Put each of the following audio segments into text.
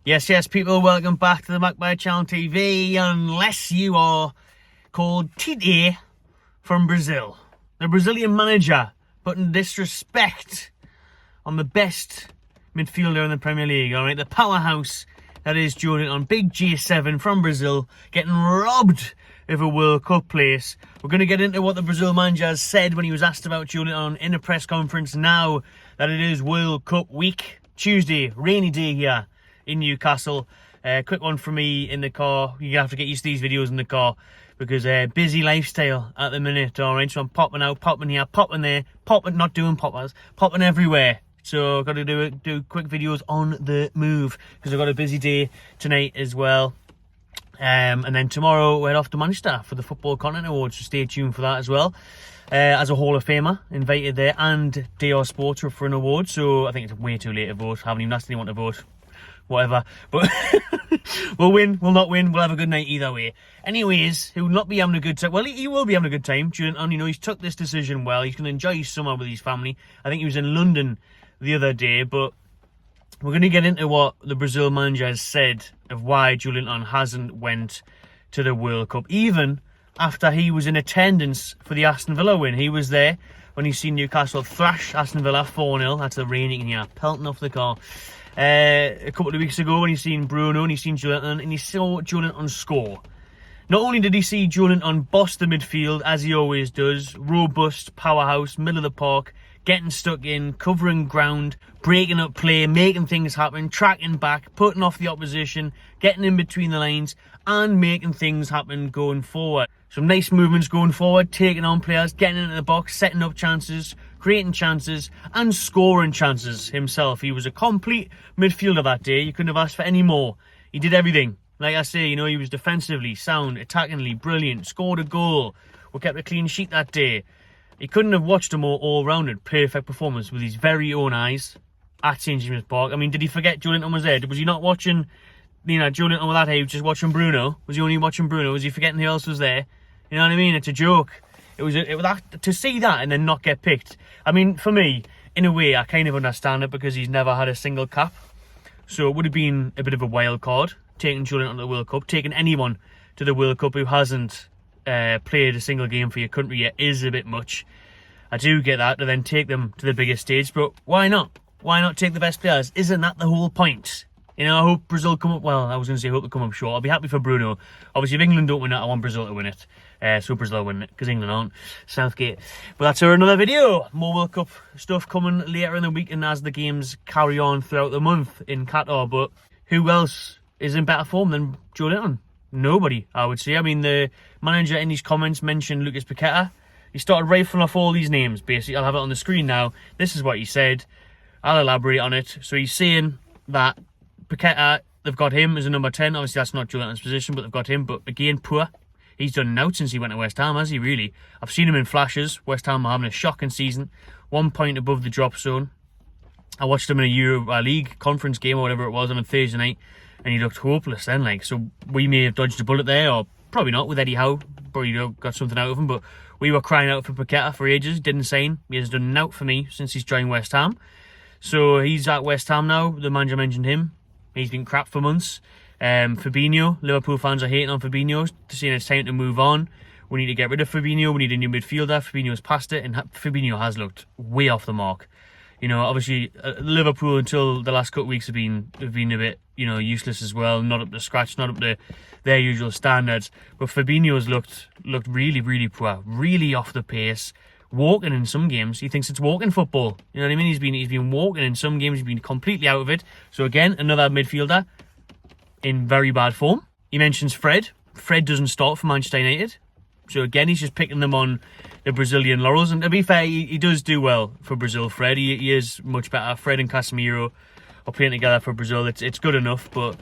Yes, people, welcome back to the Magpie Channel TV, unless you are called Tite from Brazil. The Brazilian manager putting disrespect on the best midfielder in the Premier League, alright? The powerhouse that is Joelinton, big J7 from Brazil, getting robbed of a World Cup place. We're going to get into what the Brazil manager has said when he was asked about Joelinton in a press conference now that it is World Cup week. Tuesday, rainy day here in Newcastle. Quick one for me in the car. You have to get used to these videos in the car because busy lifestyle at the minute, alright? So I'm popping out, popping here, popping there, popping, not doing poppers, popping everywhere. So I've got to do quick videos on the move because I've got a busy day tonight as well. And then tomorrow we're off to Manchester for the Football Continent Awards, so stay tuned for that as well. As a Hall of Famer, invited there, and DR Sports are up for an award, so I think it's way too late to vote. I haven't even asked anyone to vote. Whatever, but we'll win, we'll not win, we'll have a good night either way. Anyways, he will not be having a good time. Well, he will be having a good time. And you know, he's took this decision well. He's going to enjoy his summer with his family. I think he was in London the other day, but we're going to get into what the Brazil manager has said of why Joelinton hasn't went to the World Cup, even after he was in attendance for the Aston Villa win. He was there when he's seen Newcastle thrash Aston Villa 4-0. That's the rain you can hear pelting off the car. A couple of weeks ago when he's seen Bruno and he's seen Joelinton and he saw Joelinton score. Not only did he see Joelinton boss the midfield as he always does, robust, powerhouse, middle of the park, getting stuck in, covering ground, breaking up play, making things happen, tracking back, putting off the opposition, getting in between the lines and making things happen going forward. Some nice movements going forward, taking on players, getting into the box, setting up chances, creating chances and scoring chances himself. He was a complete midfielder that day. You couldn't have asked for any more. He did everything. Like I say, you know, he was defensively sound, attackingly brilliant, scored a goal. We kept a clean sheet that day. He couldn't have watched a more all-rounded, perfect performance with his very own eyes at St James's Park. I mean, did he forget Joelinton was there? Was he not watching, you know, Joelinton with that age, just watching Bruno? Was he only watching Bruno? Was he forgetting who else was there? You know what I mean? It's a joke. It was to see that and then not get picked. I mean, for me, in a way, I kind of understand it because he's never had a single cap. So it would have been a bit of a wild card, taking Joelinton to the World Cup. Taking anyone to the World Cup who hasn't played a single game for your country yet is a bit much. I do get that, to then take them to the biggest stage, but why not? Why not take the best players? Isn't that the whole point? You know, I hope Brazil come up, well, I was going to say I hope they come up short. I'll be happy for Bruno. Obviously, if England don't win it, I want Brazil to win it. So Brazil will win it, because England aren't. Southgate. But that's another video. More World Cup stuff coming later in the week and as the games carry on throughout the month in Qatar. But who else is in better form than Joelinton? Nobody, I would say. I mean, the manager in his comments mentioned Lucas Paqueta. He started rifling off all these names, basically. I'll have it on the screen now. This is what he said. I'll elaborate on it. So he's saying that Paqueta, they've got him as a number 10. Obviously, that's not Joelinton's position, but they've got him. But again, poor. He's done out since he went to West Ham, has he really? I've seen him in flashes. West Ham are having a shocking season. 1 point above the drop zone. I watched him in a Euro League conference game or whatever it was on a Thursday night, and he looked hopeless then. Like, so we may have dodged a bullet there, or probably not with Eddie Howe. Probably, you know, got something out of him, but we were crying out for Paqueta for ages. Didn't sign. He has done out for me since he's joined West Ham. So he's at West Ham now. The manager mentioned him. He's been crap for months. Fabinho, Liverpool fans are hating on Fabinho, saying it's time to move on. We need to get rid of Fabinho. We need a new midfielder. Fabinho's past it, and Fabinho has looked way off the mark. You know, obviously Liverpool until the last couple of weeks have been a bit, you know, useless as well. Not up to scratch, not up to their usual standards. But Fabinho's looked really, really poor, really off the pace. Walking in some games. He thinks it's walking football. You know what I mean? He's been walking in some games. He's been completely out of it. So again, another midfielder in very bad form. He mentions Fred. Fred doesn't start for Manchester United. So again, he's just picking them on the Brazilian laurels. And to be fair, he does do well for Brazil, Fred. He is much better. Fred and Casemiro are playing together for Brazil. It's good enough. But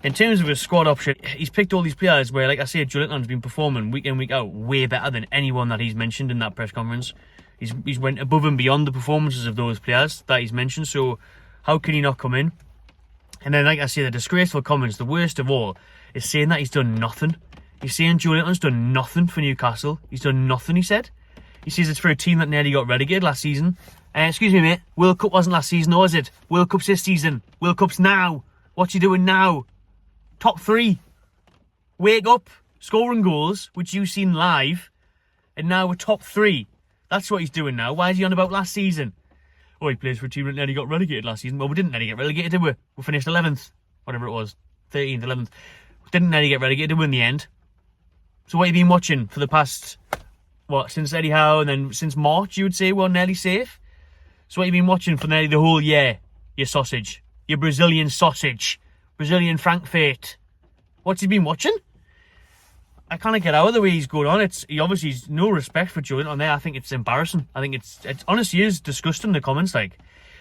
in terms of his squad option, he's picked all these players where, like I said, Joelinton's been performing week in, week out way better than anyone that he's mentioned in that press conference. He's went above and beyond the performances of those players that he's mentioned. So how can he not come in? And then, like I say, the disgraceful comments, the worst of all, is saying that he's done nothing. He's saying Joelinton's done nothing for Newcastle. He's done nothing, he said. He says it's for a team that nearly got relegated last season. Excuse me, mate. World Cup wasn't last season, or was it? World Cup's this season. World Cup's now. What's he doing now? Top 3. Wake up, scoring goals, which you've seen live, and now we're top 3. That's what he's doing now. Why is he on about last season? Oh, he plays for a team that nearly got relegated last season. Well, we didn't nearly get relegated, did we? We finished 11th, whatever it was. 13th, 11th. We didn't nearly get relegated, did we, in the end? So what have you been watching for the past, since Eddie Howe, and then since March, you would say we're nearly safe? So what have you been watching for nearly the whole year? Your sausage. Your Brazilian sausage. Brazilian Frankfurt. What's he been watching? I can't get out of the way he's going on. He obviously has no respect for Joelinton on there. I think it's embarrassing. I think it's honestly is disgusting, the comments, like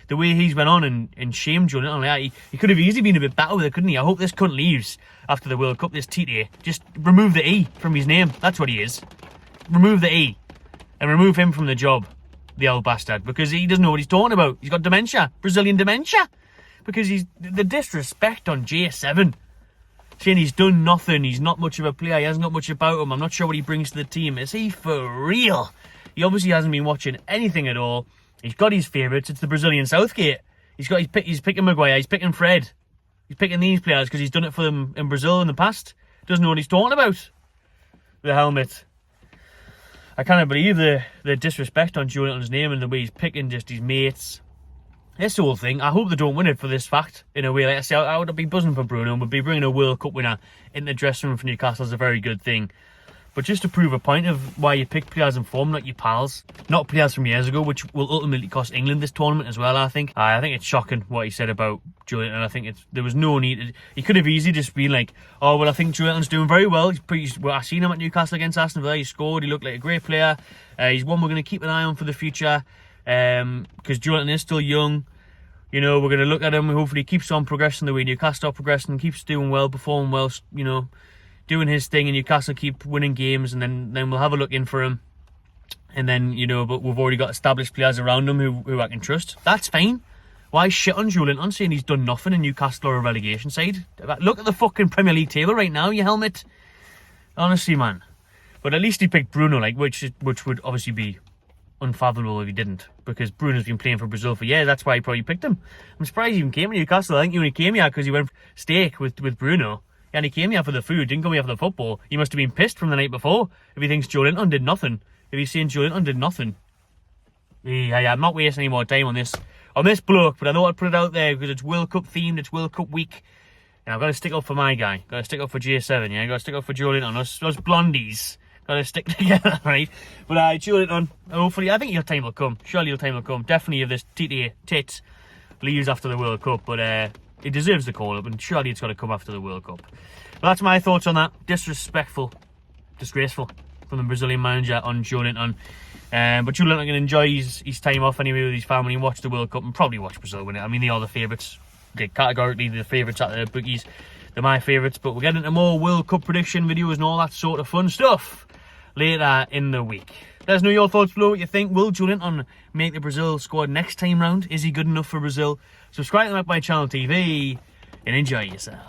the way he's went on and shamed Joelinton on there. He could have easily been a bit better with it, couldn't he? I hope this cunt leaves after the World Cup, this TTA. Just remove the E from his name. That's what he is. Remove the E and remove him from the job, the old bastard, because he doesn't know what he's talking about. He's got dementia, Brazilian dementia, because he's the disrespect on J7. Saying he's done nothing, he's not much of a player, he hasn't got much about him, I'm not sure what he brings to the team. Is he for real? He obviously hasn't been watching anything at all. He's got his favourites, it's the Brazilian Southgate. He's picking Maguire, he's picking Fred. He's picking these players because he's done it for them in Brazil in the past. Doesn't know what he's talking about. The helmet. I can't believe the disrespect on Joelinton's name and the way he's picking just his mates. That's the whole thing. I hope they don't win it for this fact, in a way. Like I say, I would be buzzing for Bruno, and would be bringing a World Cup winner in the dressing room for Newcastle is a very good thing. But just to prove a point of why you pick players in form, not your pals, not players from years ago, which will ultimately cost England this tournament as well, I think. I think it's shocking what he said about Joelinton. I think there was no need. He could have easily just been like, oh, well, I think Joelinton's doing very well. I've seen him at Newcastle against Aston Villa. He scored. He looked like a great player. He's one we're going to keep an eye on for the future because Joelinton is still young. You know, we're going to look at him. Hopefully he keeps on progressing the way Newcastle are progressing, keeps doing well, performing well, you know, doing his thing, and Newcastle keep winning games, and then we'll have a look in for him. And then, you know, but we've already got established players around him who I can trust. That's fine. Why shit on Joelinton saying he's done nothing in Newcastle or a relegation side? Look at the fucking Premier League table right now, you helmet. Honestly, man. But at least he picked Bruno, like, which would obviously be unfathomable if he didn't, because Bruno's been playing for Brazil for years. That's why he probably picked him. I'm surprised he even came to Newcastle. I think he only came here because he went steak with Bruno, and he came here for the food, didn't come here for the football. He must have been pissed from the night before if he thinks Joelinton did nothing. If he's saying Joelinton did nothing. Yeah, I'm not wasting any more time on this bloke, but I thought I'd put it out there because it's World Cup themed, it's World Cup week, and I've got to stick up for my guy. Got to stick up for J7, yeah? Got to stick up for Joelinton. Us blondies. Got to stick together, right? But Joelinton, hopefully, I think your time will come. Surely your time will come. Definitely if this TTA tit leaves after the World Cup, but he deserves the call-up, and surely it's got to come after the World Cup. But that's my thoughts on that. Disgraceful from the Brazilian manager on Joelinton. But Joelinton can enjoy his time off anyway with his family and watch the World Cup and probably watch Brazil win it. I mean, they are the favourites. They're categorically the favourites at the bookies. They're my favourites, but we'll get into more World Cup prediction videos and all that sort of fun stuff later in the week. Let us know your thoughts below, what you think. Will Joelinton make the Brazil squad next time round? Is he good enough for Brazil? Subscribe to my channel TV and enjoy yourself.